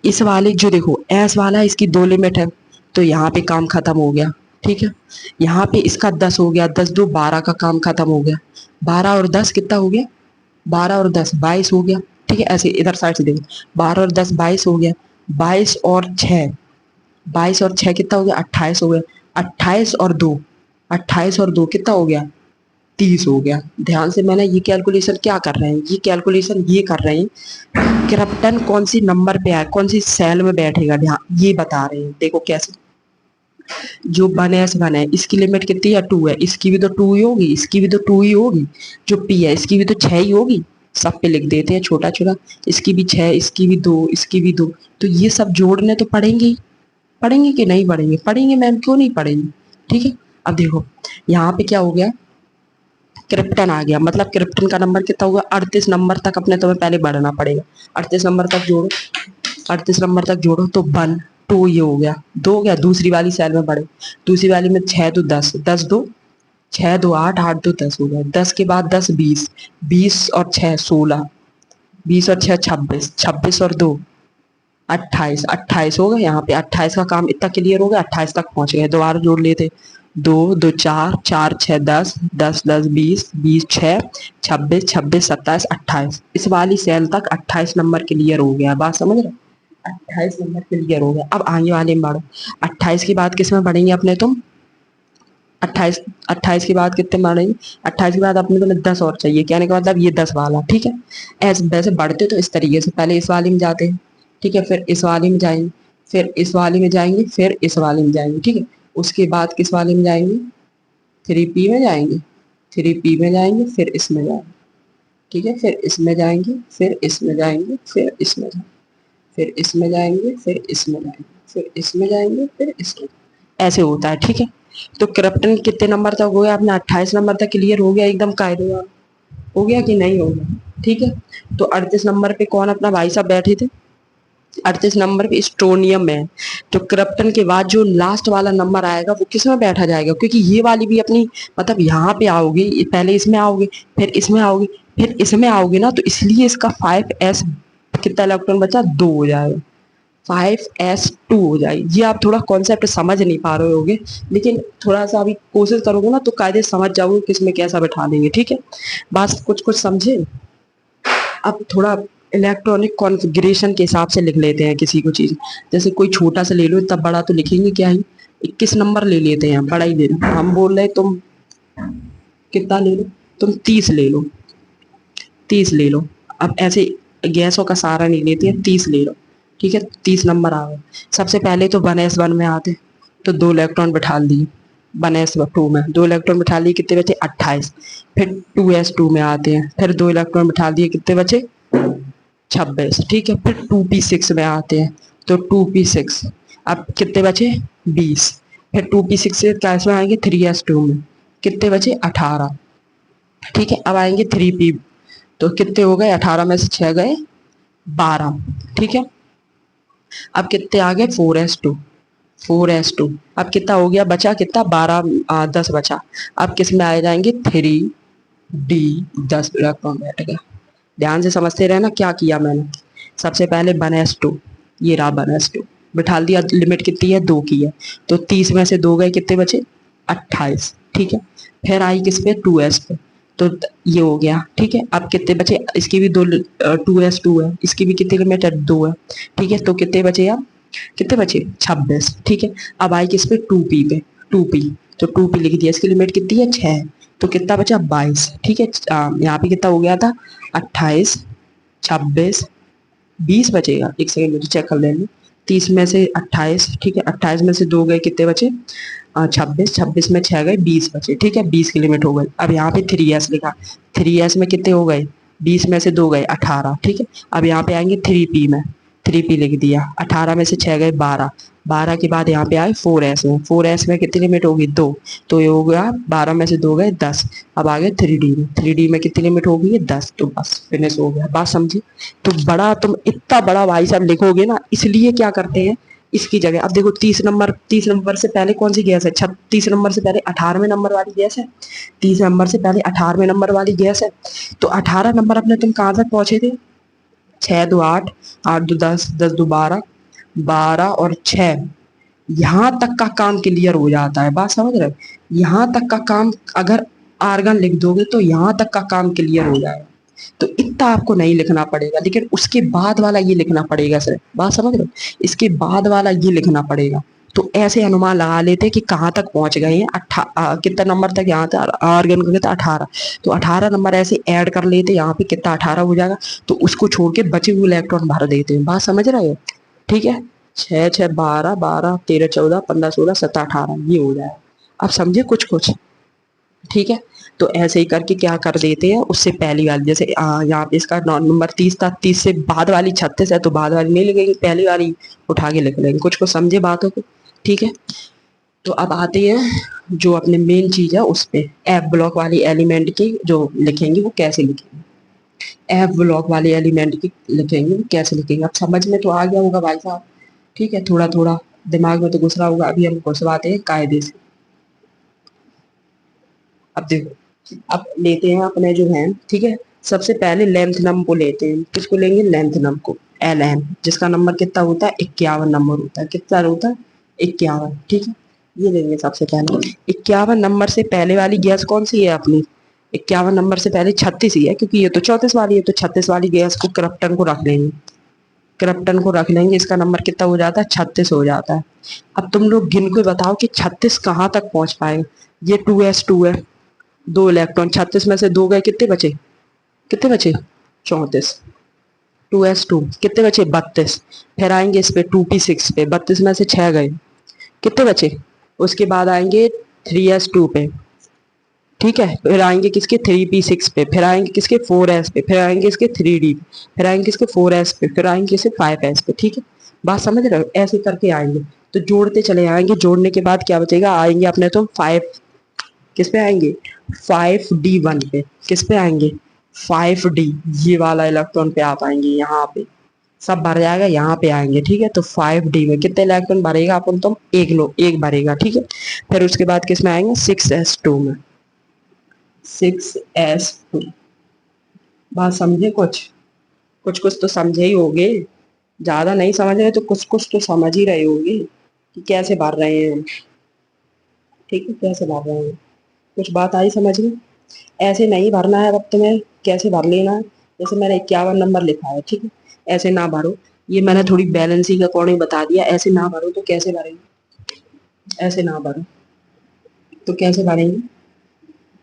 इस वाले जो देखो एस वाला है, इसकी 2 लिमिट है, तो यहाँ पे काम खत्म हो गया, ठीक है। यहाँ पे इसका 10 हो गया, 10 2 12 का काम खत्म हो गया। 12 और 10 कितना हो गया, 12 और 10 22 हो गया, ठीक है। ऐसे इधर साइड से देखो, 12 और 10 22 हो गया, 22 और 6 22 और 6 कितना हो गया, 28 हो गया। 28 और 2 कितना हो गया, 30 हो गया। ध्यान से मैंने ये कैलकुलेशन क्या कर रहे हैं, ये कैलकुलेशन ये कर रहे हैं, क्रिप्टन कौन सी नंबर पे है, कौन सी सेल में बैठेगा, ध्यान ये बता रहे हैं। देखो कैसे, जो 1s1 है इसकी लिमिट कितनी है, 2 है, इसकी भी तो 2 ही होगी, इसकी भी तो 2 ही होगी। जो p है इसकी भी तो 6 ही होगी, सब पे लिख देते हैं छोटा छोटा, इसकी भी 6, इसकी भी 2, इसकी भी 2। तो ये सब जोड़ने तो पड़ेंगे ही, पढ़ेंगे कि नहीं पढ़ेंगे, पढ़ेंगे मैम, क्यों नहीं पढ़ेंगे, ठीक है। अब देखो यहाँ पे क्या हो गया, क्रिप्टन आ गया, मतलब क्रिप्टन का नंबर कितना होगा, 38 नंबर तक अपने तुम्हें पहले बढ़ना पड़ेगा। 38 नंबर तक जोड़ो, 38 नंबर तक जोड़ो तो 1 2 ये हो गया, 2 हो गया। दूसरी वाली सेल में बढ़े, दूसरी वाली में 6 तो 10, 10 2 6 2 8 8 2 10 हो गया। 10 के बाद 10 20, 20 और 6 16, 20 और 6 26, 26 और 2 28, 28 हो गया। यहाँ पे 28 का काम इतना क्लियर हो गया, 28 तक पहुंच गए। दोबारा जोड़ लेते, 2 2 4 4 6 10 10 10 20 20 6 26 26 27 28, इस वाली सेल तक 28 नंबर क्लियर हो गया, बात समझ रहे, 28 नंबर क्लियर हो गया। अब आगे वाले में बढ़ो, 28 के बाद किस में बढ़ेंगे अपने तुम, 28, 28 के बाद कितने मारेंगे? 28 के बाद अपने को 10 और चाहिए, कहने का मतलब ये 10 वाला, ठीक है। ऐसे वैसे बढ़ते तो इस तरीके से, पहले इस वाले में जाते हैं, ठीक है, फिर इस वाले में जाएंगे, फिर इस वाले में जाएंगे, फिर इस वाले में जाएंगे, ठीक है। उसके बाद किस वाले में जाएंगे? 3P में जाएंगे, 3P में जाएंगे, फिर इसमें जाएंगे, ठीक है, फिर इसमें जाएंगे, फिर इसमें जाएंगे, फिर इसमें जाएंगे, फिर इसमें जाएंगे, फिर इसमें जाएंगे, फिर इसमें जाएंगे, फिर इसमें, ऐसे होता है, ठीक है। तो क्रप्टन कितने नंबर तक हो गया अपना? 28 नंबर तक क्लियर हो गया एकदम कायदे, हो गया कि नहीं हो गया? ठीक है। तो 38 नंबर पे कौन अपना भाई साहब बैठे थे? 38 नंबर पे स्ट्रोनियम है। तो क्रप्टन के बाद जो लास्ट वाला नंबर आएगा वो किस में बैठा जाएगा? क्योंकि ये वाली भी अपनी, मतलब यहाँ पे आओगे, पहले इसमें आओगे, फिर इसमें आओगे, फिर इसमें आओगे ना, तो इसलिए इसका 5s कितना इलेक्ट्रॉन बचा? 2 हो जाएगा, 5s2 हो जाएगी। ये आप थोड़ा कॉन्सेप्ट समझ नहीं पा रहे होगे, लेकिन थोड़ा सा अभी कोशिश करोगे ना तो कायदे समझ जाओगे किसमें कैसा बैठा देंगे, ठीक है। बस कुछ कुछ समझे। अब थोड़ा इलेक्ट्रॉनिक कॉन्फ़िगरेशन के हिसाब से लिख लेते हैं किसी को चीज़। जैसे कोई छोटा सा ले लो, इतना बड़ा तो लिखेंगे क्या ही, 21 नंबर ले लेते हैं, बड़ा ही ले लो। हम बोल रहे तुम कितना ले लो? तुम 30 ले लो, 30 ले लो। अब ऐसे गैसों का सहारा नहीं लेते हैं, 30 ले लो, ठीक है। 30 नंबर आ गए। सबसे पहले तो 1s1 में आते, तो 2 इलेक्ट्रॉन बिठा दिए। 1s2 में 2 इलेक्ट्रॉन बिठा लिए, कितने बचे? 28। फिर 2s2 में आते हैं, फिर 2 इलेक्ट्रॉन बिठा दिए, कितने बचे? 26, ठीक है। फिर 2p6 में आते हैं, तो 2p6, अब कितने बचे? 20। फिर 2p6 से क्या इसमें आएंगे? 3s2 में, कितने बचे? 18, ठीक है। अब आएंगे 3p, तो कितने हो गए? 18 में से 6 गए 12, ठीक है। अब कितने आ गए? 4s2, 4s2। अब कितना हो गया? बचा कितना? 12, 10 बचा। अब किस में आ जाएंगे? 3d, 10 इलेक्ट्रॉन बैठ गया। ध्यान से समझते रहना क्या किया मैंने। सबसे पहले 1s2, ये रहा 1s2, बिठा दिया। लिमिट कितनी है? 2 की है, तो 30 में से 2 गए, कितने बचे? 28, ठीक है। फिर आई किस पे? 2s पे, तो ये हो गया, ठीक है। अब कितने बचे? इसकी भी 2s2 है, इसकी भी कितनी लिमिट है? 2 है, ठीक है। तो कितने बचे यार? कितने बचे? 26, ठीक है। अब आई किस पे? 2p पे, 2p, तो 2p लिख दिया। इसकी लिमिट कितनी है? 6, तो कितना बचा? 22, ठीक है। यहाँ पे कितना हो गया था? 28, 26, 20 बचेगा। एक सेकंड मुझे चेक कर लेने। 30 में से 28, ठीक है, 28 में से 2 गए, कितने बचे? 26, 26 में 6 गए, 20 बचे, ठीक है। 20 की लिमिट हो गई। अब यहाँ पे 3s लिखा, 3s में कितने हो गए? 20 में से 2 गए, 18, ठीक है। अब यहाँ पे आएंगे 3p में, 3p लिख दिया। 18 में से 6 गए, 12, 12 के बाद यहाँ पे आए 4s में, 4s में कितनी लिमिट होगी? 2, तो ये हो गया 12 में से 2 गए 10। अब आ गए 3d में, 3d में कितनी लिमिट होगी? है 10, तो बस फिनिश हो गया। बात समझी? तो बड़ा, तुम इतना बड़ा भाई साहब लिखोगे ना, इसलिए क्या करते हैं इसकी जगह, अब देखो 30 नंबर से पहले कौन सी गैस है? 30 नंबर से पहले 18वें नंबर वाली गैस है। 30 नंबर से पहले 18वें नंबर वाली गैस है। तो 18 नंबर अपने तुम कहाँ तक पहुंचे थे? 6 2 8, 8 2 10, 10 2 12, 12 और 6, यहाँ तक का काम क्लियर हो जाता है। बात समझ रहे हो? यहाँ तक का काम अगर आर्गन लिख दोगे तो यहाँ तक का काम क्लियर हो जाएगा। तो इतना आपको नहीं लिखना पड़ेगा, लेकिन उसके बाद वाला ये लिखना पड़ेगा सर। बात समझ रहे हो? इसके बाद वाला ये लिखना पड़ेगा। तो ऐसे अनुमान लगा लेते हैं कि कहाँ तक पहुंच गए हैं। कितना नंबर तक यहाँ था आर्गन का? कितना? 18। तो 18 नंबर ऐसे ऐड कर लेते, यहाँ पे कितना? 18 हो जाएगा। तो उसको छोड़ के बचे हुए इलेक्ट्रॉन भर देते हैं। बात समझ रहे हो? ठीक है। 6 6 12, 12 13 14 15 16 17 18, ये हो जाएगा। अब समझे कुछ कुछ? ठीक है। तो ऐसे ही करके क्या कर देते हैं, उससे पहली वाली, जैसे यहाँ पे इसका नंबर 30 था, 30 से बाद वाली 36 है, तो बाद वाली नहीं लिखेंगे, पहली वाली उठा के लिख लेंगे। कुछ को समझे बातों को? ठीक है। तो अब आते हैं जो अपने मेन चीज है उस पे, एफ ब्लॉक वाली एलिमेंट की जो लिखेंगे वो कैसे लिखेंगे। एफ ब्लॉक वाले एलिमेंट की लिखेंगे वो कैसे लिखेंगे। अब समझ में तो आ गया होगा भाई साहब, ठीक है। थोड़ा थोड़ा दिमाग में तो घुस रहा होगा। अभी हम घुसवाते हैं कायदे से। अब देखो, अब लेते हैं अपने जो है, ठीक है। सबसे पहले लेंथ नंबर को लेते हैं। किसको लेंगे? लेंथ नंबर को, एल एन, जिसका नंबर कितना होता है? 51 नंबर होता है। कितना होता है? 51, ठीक है। ये लेंगे सबसे पहले। 51 नंबर से पहले वाली गैस कौन सी है अपनी? 51 नंबर से पहले 36 ही है, क्योंकि ये तो 34 वाली है, तो 36 वाली गैस को, क्रप्टन को रख लेंगे। क्रप्टन को रख लेंगे। इसका नंबर कितना हो जाता है? 36 हो जाता है। अब तुम लोग गिन के बताओ कि 36 कहाँ तक पहुंच पाएगा। ये 2s2 है, 2 इलेक्ट्रॉन, 36 में से 2 गए, कितने बचे, कितने बचे, 34। 2s2 कितने बचे, 32। फिर आएंगे इस पे 2p6 पे, 32 में से 6 गए, कितने बचे। उसके बाद आएंगे 3s2 पे, ठीक है। फिर आएंगे किसके, 3p6 पे, फिर आएंगे किसके, 4s पे, फिर आएंगे इसके 3d, फिर आएंगे किसके 4s पे, फिर आएंगे किसके 5s पे, ठीक है। बात समझ रहे हो, ऐसे करके आएंगे। तो जोड़ते चले आएंगे, जोड़ने के बाद क्या बचेगा, आएंगे अपने तो 5, किस पे आएंगे, 5d1 पे, किस पे आएंगे, 5d, ये वाला इलेक्ट्रॉन पे आप आएंगे, यहाँ पे सब भर जाएगा, यहाँ पे आएंगे, ठीक है। तो 5d में कितने इलेक्ट्रॉन भरेगा अपन, तो एक लो एक भरेगा, ठीक है। फिर उसके बाद किस में आएंगे, 6s2 में, 6s2। बात समझे, कुछ कुछ कुछ तो समझे ही होगे, ज्यादा नहीं समझ रहे तो कुछ कुछ तो समझ ही रहे होगे कि कैसे भर रहे हैं हम, ठीक है, कैसे भर रहे हैं। कुछ बात आई समझ में। ऐसे नहीं भरना है, अब तुम्हें कैसे भर लेना है, जैसे मैंने 51 नंबर लिखा है, ठीक है, ऐसे ना भरो। ये मैंने थोड़ी बैलेंसिंग के अकॉर्डिंग बता दिया, ऐसे ना भरो तो कैसे भरेंगे, ऐसे ना भरो तो कैसे भरेंगे।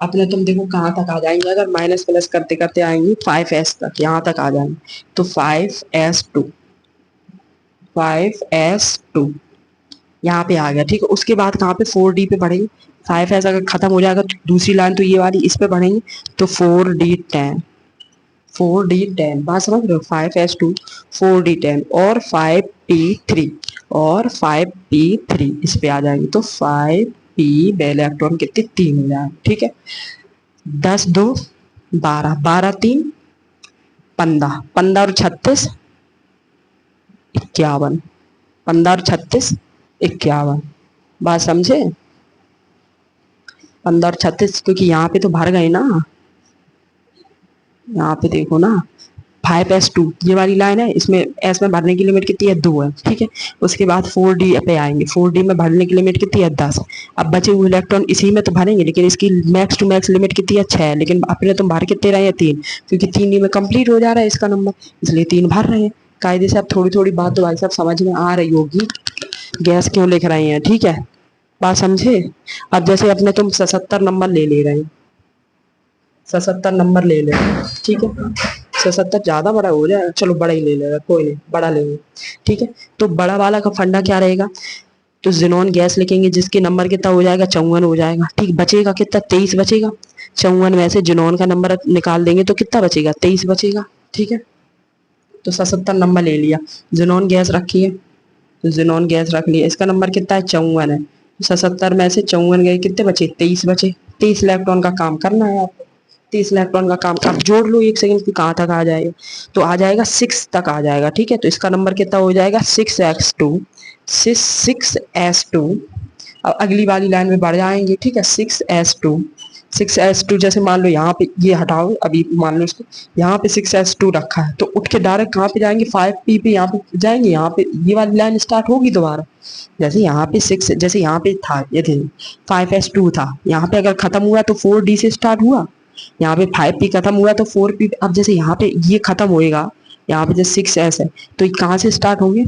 अपने तुम देखो कहाँ तक आ जाएंगे, अगर माइनस प्लस करते करते आएंगे 5s तक, यहाँ तक आ जाएंगे। तो 5s2, 5s2 यहाँ पे आ गया, ठीक है। उसके बाद कहाँ पे, 4d पे बढ़ेंगे। 5s अगर खत्म हो जाएगा तो दूसरी लाइन तो ये वाली, इस पे बढ़ेंगे, तो 4d10, 4d10, बात समझ रहे हो, 5s2, 4d10 और 5p3, और 5p3 इस पे आ जाएंगे, तो 5p इलेक्ट्रॉन कितने, 3 हो जाएंगे, ठीक है। 10 2 12, 12 3 15, 15 और 36 51, 15 और 36 51। बात समझे, 15 और 36, क्योंकि यहाँ पे तो भर गए ना, यहाँ पे देखो ना, 5s2 ये वाली लाइन है, इसमें एस में भरने की लिमिट कितनी है, 2 है, ठीक है। उसके बाद 4d पे आएंगे, 4d में भरने की लिमिट कितनी है, 10। अब बचे हुए इलेक्ट्रॉन इसी में तो भरेंगे, लेकिन इसकी मैक्स टू मैक्स लिमिट कितनी है, 6, लेकिन अपने तुम भर कितने रहे हैं, 3, क्योंकि 3 में कंप्लीट हो जा रहा है इसका नंबर, इसलिए 3 भर रहे हैं। कायदे से अब थोड़ी थोड़ी बात तो भाई साहब समझ में आ रही होगी, गैस क्यों लिख रहे हैं, ठीक है। बात समझे। अब जैसे अपने तुम 77 नंबर ले रहे हैं, 77 नंबर ले ले, ठीक है। 77 ज्यादा बड़ा हो जाएगा, चलो बड़ा ही ले लेगा, कोई नहीं, बड़ा लेंगे, ठीक है। तो बड़ा वाला का फंडा क्या रहेगा, तो जिनोन गैस लिखेंगे, जिसके नंबर कितना हो जाएगा, 54 हो जाएगा, ठीक। बचेगा कितना, 23 बचेगा। 54 में से जिनोन का नंबर निकाल देंगे तो कितना बचेगा, 23 बचेगा, ठीक है। तो 77 नंबर ले लिया, जिनोन गैस रखी है, तो जिनोन गैस रख लिया, इसका नंबर कितना है, 54 है। 77 में से 54 गए, कितने बचे, 23 बचे। 23 इलेक्ट्रॉन का काम करना है आपको, 30 इलेक्ट्रॉन का काम। आप जोड़ लो एक सेकंड की, कहाँ तक आ जाएगा, तो आ जाएगा 6 तक आ जाएगा, ठीक है। तो इसका नंबर कितना हो जाएगा, 6s2, 6s2। अब अगली वाली लाइन में बढ़ जाएंगे, ठीक है, 6s2, 6s2 जैसे मान लो यहाँ पे ये हटाओ, अभी मान लो इसको, यहाँ पे 6s2 रखा है, तो उठ के डायरेक्ट कहाँ पे जाएंगे, 5p पे, यहाँ पे जाएंगे, यहाँ पे ये वाली लाइन स्टार्ट होगी दोबारा। जैसे यहाँ पे 6, जैसे यहाँ पे था, ये थे 5s2 था, यहाँ पे अगर खत्म हुआ तो 4d से स्टार्ट हुआ, यहाँ पे 5p खत्म हुआ तो 4p। अब जैसे यहाँ पे ये खत्म होएगा, यहाँ पे जैसे 6s है, तो ये कहाँ से स्टार्ट होंगे,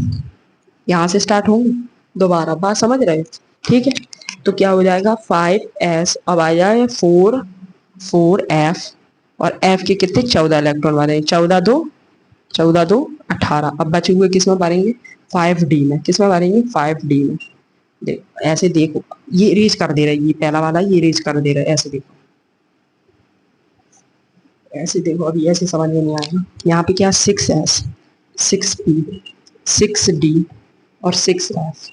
यहाँ से स्टार्ट होंगे दोबारा। बात समझ रहे हैं, ठीक है। तो क्या हो जाएगा, 5s, अब आ जाए 4f, और f के कितने, 14 इलेक्ट्रॉन बने, 14 2 14 2 18। अब बचे हुए किस में भरेंगे, 5d में, किस में भरेंगे, 5d में। देखो ऐसे, देखो ये रेज कर दे रहा है, ये पहला वाला ये रेज कर दे रहा है, ऐसे देखो, ऐसे देखो, अभी ऐसे समझ में नहीं आएगा। यहाँ पे क्या, 6s, 6p, 6d और 6f,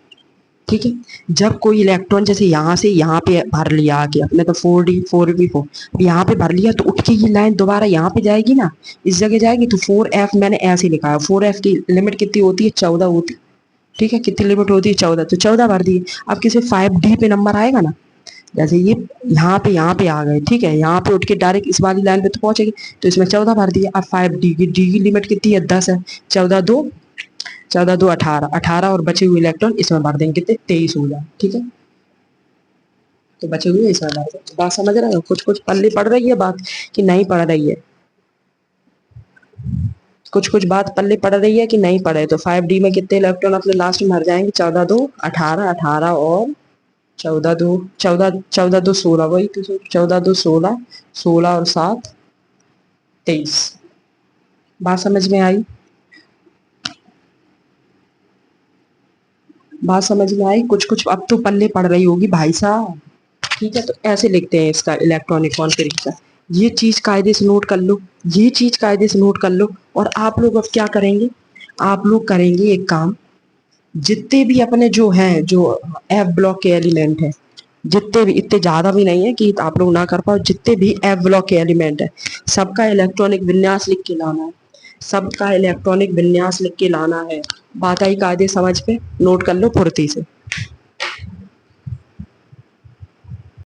ठीक है। जब कोई इलेक्ट्रॉन जैसे यहाँ से यहाँ पे भर लिया आके, अपने तो 4d 4p4 यहाँ पे भर लिया, तो उठ के ये लाइन दोबारा यहाँ पे जाएगी ना, इस जगह जाएगी, तो 4f मैंने ऐसे लिखा है, 4f की लिमिट कितनी होती है, 14 होती, ठीक है। कितनी लिमिट होती है, 14, तो 14 भर दिए। अब किसी 5d पे नंबर आएगा ना, जैसे ये यहाँ पे आ गए, ठीक है, यहाँ पे उठ के डायरेक्ट इस वाली लाइन पे तो पहुंचेगी, तो इसमें 14 भर दिया। अब 5d की लिमिट कितनी है, 10 है, 14 2 14 2 18, 18 और बचे हुए इलेक्ट्रॉन इसमें भर देंगे, कितने, 23 हो जाए, ठीक है। तो बचे हुए इसमें भर देंगे। बात समझ रहे हो, कुछ कुछ पल्ले पड़ रही है बात कि नहीं पड़ रही है, कुछ कुछ बात पल्ले पड़ रही है कि नहीं पड़े। तो 5d में कितने इलेक्ट्रॉन अपने लास्ट में भर जाएंगे, 14 2 18, 18 और चौदह दो 16, वही तो 14 2 16, 16 और 7 23। बात समझ में आई? बात समझ में आई? कुछ कुछ अब तो पल्ले पड़ रही होगी भाई साहब। ठीक है, तो ऐसे लिखते हैं इसका इलेक्ट्रॉनिक कॉन्फ़िगरेशन। ये चीज कायदे से नोट कर लो, ये चीज कायदे से नोट कर लो। और आप लोग अब क्या करेंगे? आप लोग करेंगे एक काम, जितने भी अपने जो हैं, जो एफ ब्लॉक के एलिमेंट हैं, जितने भी, इतने ज्यादा भी नहीं है कि आप लोग ना कर पाओ, जितने भी एफ ब्लॉक के एलिमेंट है, सबका इलेक्ट्रॉनिक विन्यास लिख के लाना है। सबका इलेक्ट्रॉनिक विन्यास लिख के लाना है। बात आई कायदे समझ पे? नोट कर लो फुर्ती से।